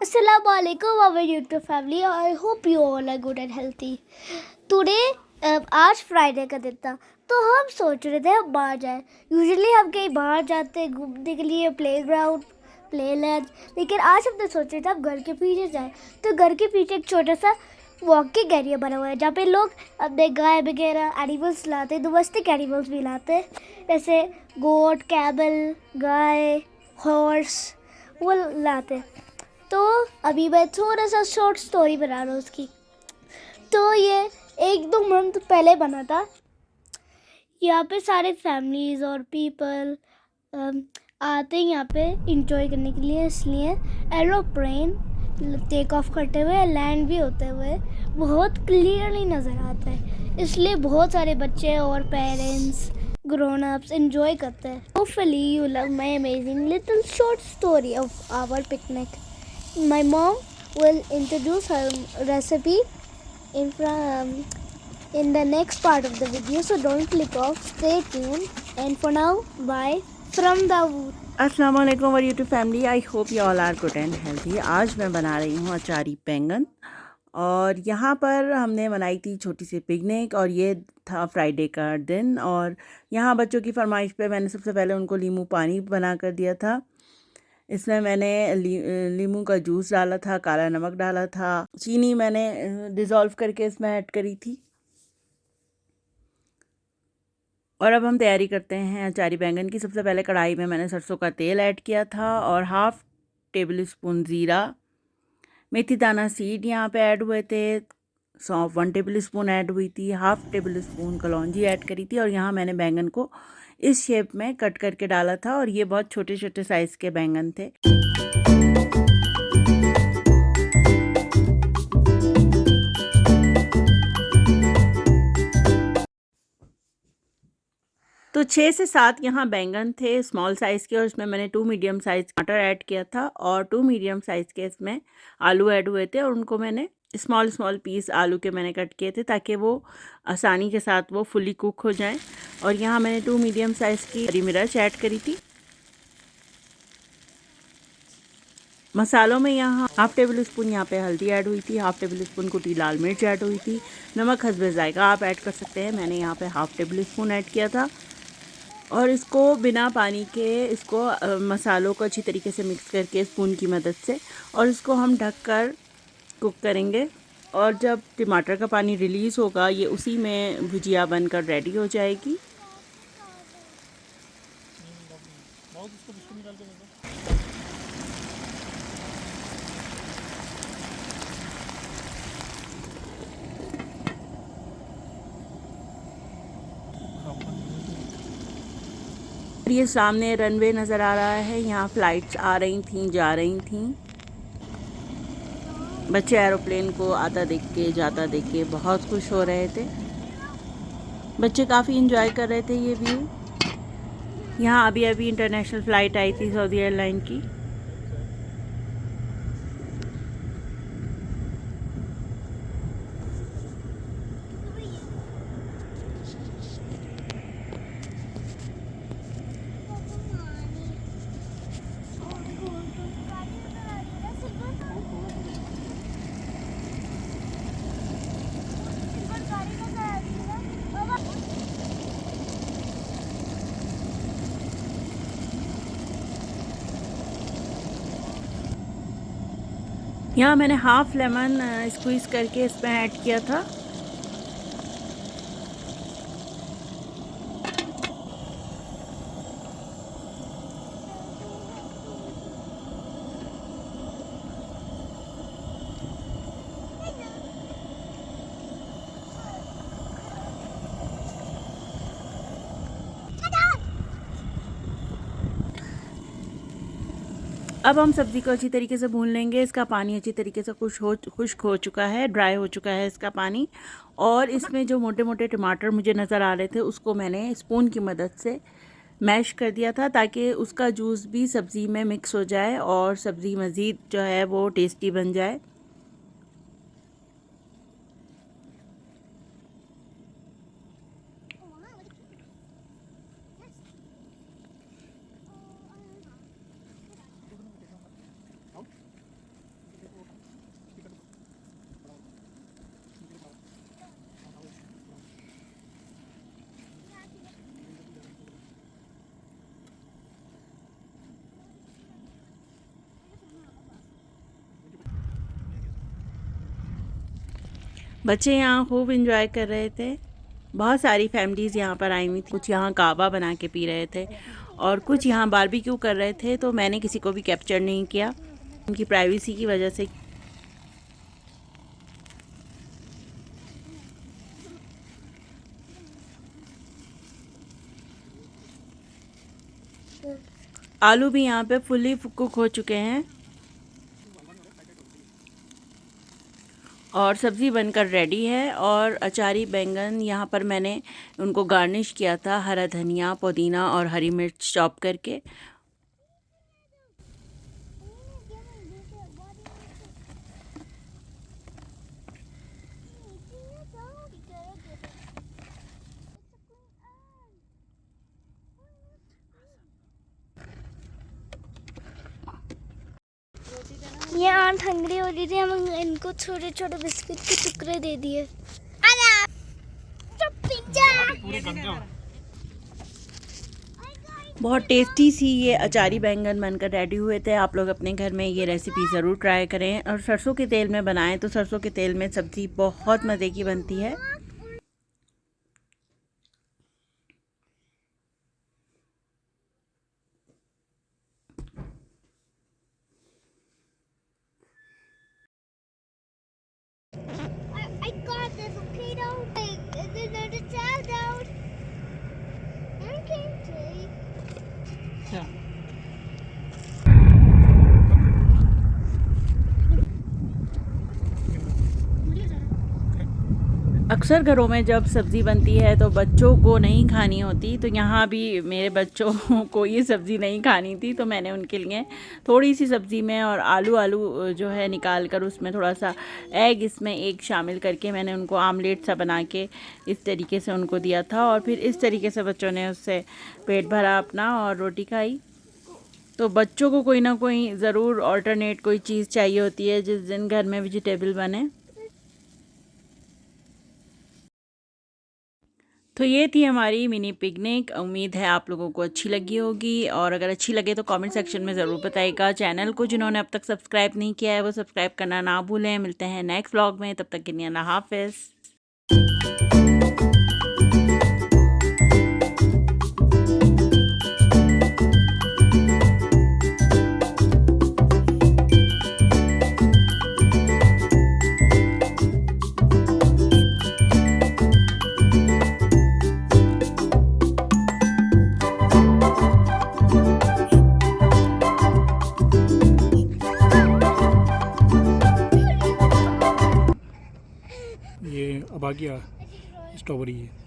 Assalamu alaikum our YouTube family. I hope you all are good and healthy. Today आज Friday का दिन था तो हम सोच रहे थे हम बाहर जाए. यूजुअली हम कहीं बाहर जाते हैं घूमने के लिए प्लेग्राउंड प्ले लैंड, लेकिन आज हमने सोचा था हम घर के पीछे जाए. तो घर के पीछे एक छोटा सा वॉकिंग एरिया बना हुआ है जहाँ पे लोग अपने गाय वगैरह एनिमल्स लाते हैं, डोमेस्टिक एनिमल्स भी लाते हैं, जैसे गोट, कैमल, गाय, हॉर्स वो लाते हैं. तो अभी मैं थोड़ा सा शॉर्ट स्टोरी बना रहा हूँ उसकी. तो ये 1-2 मंथ पहले बना था. यहाँ पे सारे फैमिलीज और पीपल आते हैं यहाँ पे इंजॉय करने के लिए, इसलिए एरोप्लेन टेक ऑफ करते हुए लैंड भी होते हुए बहुत क्लियरली नज़र आता है, इसलिए बहुत सारे बच्चे और पेरेंट्स grown ups enjoy करते हैं. Hopefully you love my amazing little short story of our picnic. My mom will introduce her recipe in the next part of the video, so don't click off, stay tuned, and for now, bye from Dawood. अस्सलाम वालेकुम और YouTube family. I hope you all are good and healthy. आज मैं बना रही हूँ अचारी बैंगन और यहाँ पर हमने बनाई थी छोटी सी पिकनिक और ये था फ्राइडे का दिन. और यहाँ बच्चों की फरमाइश पे मैंने सबसे पहले उनको नींबू पानी बना कर दिया था. इसमें मैंने नींबू का जूस डाला था, काला नमक डाला था, चीनी मैंने डिज़ोल्व करके इसमें ऐड करी थी. और अब हम तैयारी करते हैं अचारी बैंगन की. सबसे पहले कढ़ाई में मैंने सरसों का तेल ऐड किया था और हाफ़ टेबल स्पून ज़ीरा, मेथी दाना सीड यहाँ पे ऐड हुए थे, सौंफ 1 टेबल स्पून ऐड हुई थी, हाफ़ टेबल स्पून कलौंजी ऐड करी थी. और यहाँ मैंने बैंगन को इस शेप में कट करके डाला था और ये बहुत छोटे छोटे साइज़ के बैंगन थे. तो 6 से 7 यहाँ बैंगन थे स्मॉल साइज़ के और इसमें मैंने 2 मीडियम साइज़ टमाटर ऐड किया था और 2 मीडियम साइज़ के इसमें आलू ऐड हुए थे और उनको मैंने स्मॉल पीस आलू के मैंने कट किए थे ताकि वो आसानी के साथ वो फुली कुक हो जाएं. और यहाँ मैंने 2 मीडियम साइज़ की हरी मिर्च ऐड करी थी. मसालों में यहाँ हाफ़ टेबल स्पून यहाँ पे हल्दी ऐड हुई थी, हाफ़ टेबल स्पून कुटी लाल मिर्च ऐड हुई थी, नमक हस्बे जायका आप ऐड कर सकते हैं. मैंने यहाँ पे हाफ़ टेबल स्पून ऐड किया था और इसको बिना पानी के इसको मसालों को अच्छी तरीके से मिक्स करके स्पून की मदद से और इसको हम ढककर कुक करेंगे. और जब टमाटर का पानी रिलीज़ होगा ये उसी में भुजिया बनकर रेडी हो जाएगी. ये सामने रनवे नज़र आ रहा है, यहाँ फ़्लाइट्स आ रही थी जा रही थी. बच्चे एरोप्लेन को आता देख के जाता देख के बहुत खुश हो रहे थे. बच्चे काफ़ी इंजॉय कर रहे थे ये व्यू. यहाँ अभी अभी इंटरनेशनल फ़्लाइट आई थी सऊदी एयरलाइन की. यहाँ मैंने हाफ़ लेमन स्क्वीज़ करके इसमें ऐड किया था. अब हम सब्ज़ी को अच्छी तरीके से भून लेंगे. इसका पानी अच्छी तरीके से खुश्क हो चुका है, ड्राई हो चुका है इसका पानी. और इसमें जो मोटे मोटे टमाटर मुझे नज़र आ रहे थे उसको मैंने स्पून की मदद से मैश कर दिया था ताकि उसका जूस भी सब्ज़ी में मिक्स हो जाए और सब्ज़ी मज़ीद जो है वो टेस्टी बन जाए. बच्चे यहाँ खूब इंजॉय कर रहे थे। बहुत सारी फैमिलीज़ यहाँ पर आई हुई थी। कुछ यहाँ कावा बना के पी रहे थे और कुछ यहाँ बारबेक्यू कर रहे थे। तो मैंने किसी को भी कैप्चर नहीं किया उनकी प्राइवेसी की वजह से। आलू भी यहाँ पे फुली कुक हो चुके हैं और सब्ज़ी बनकर रेडी है। और अचारी बैंगन यहाँ पर मैंने उनको गार्निश किया था हरा धनिया, पुदीना और हरी मिर्च चॉप करके। ये आंट हंगरी हो रही थी, हम इनको छोटे छोटे बिस्किट के टुकड़े दे दिए। बहुत टेस्टी सी ये अचारी बैंगन बनकर रेडी हुए थे। आप लोग अपने घर में ये रेसिपी ज़रूर ट्राई करें और सरसों के तेल में बनाएं तो सरसों के तेल में सब्ज़ी बहुत मज़े की बनती है। I got this, okay, though. There's a child out. I can't take. Yeah. अक्सर घरों में जब सब्ज़ी बनती है तो बच्चों को नहीं खानी होती, तो यहाँ भी मेरे बच्चों को ये सब्ज़ी नहीं खानी थी। तो मैंने उनके लिए थोड़ी सी सब्ज़ी में और आलू जो है निकाल कर उसमें थोड़ा सा एग इसमें एक शामिल करके मैंने उनको आमलेट सा बना के इस तरीके से उनको दिया था। और फिर इस तरीके से बच्चों ने उससे पेट भरा अपना और रोटी खाई। तो बच्चों को कोई ना कोई ज़रूर ऑल्टरनेट कोई चीज़ चाहिए होती है जिस दिन घर में वेजिटेबल बने। तो ये थी हमारी मिनी पिकनिक। उम्मीद है आप लोगों को अच्छी लगी होगी और अगर अच्छी लगे तो कमेंट सेक्शन में ज़रूर बताइएगा। चैनल को जिन्होंने अब तक सब्सक्राइब नहीं किया है वो सब्सक्राइब करना ना भूलें। मिलते हैं नेक्स्ट व्लॉग में, तब तक के लिए अल्लाह हाफ़िज़। ये अबाकिया स्ट्रॉबेरी है।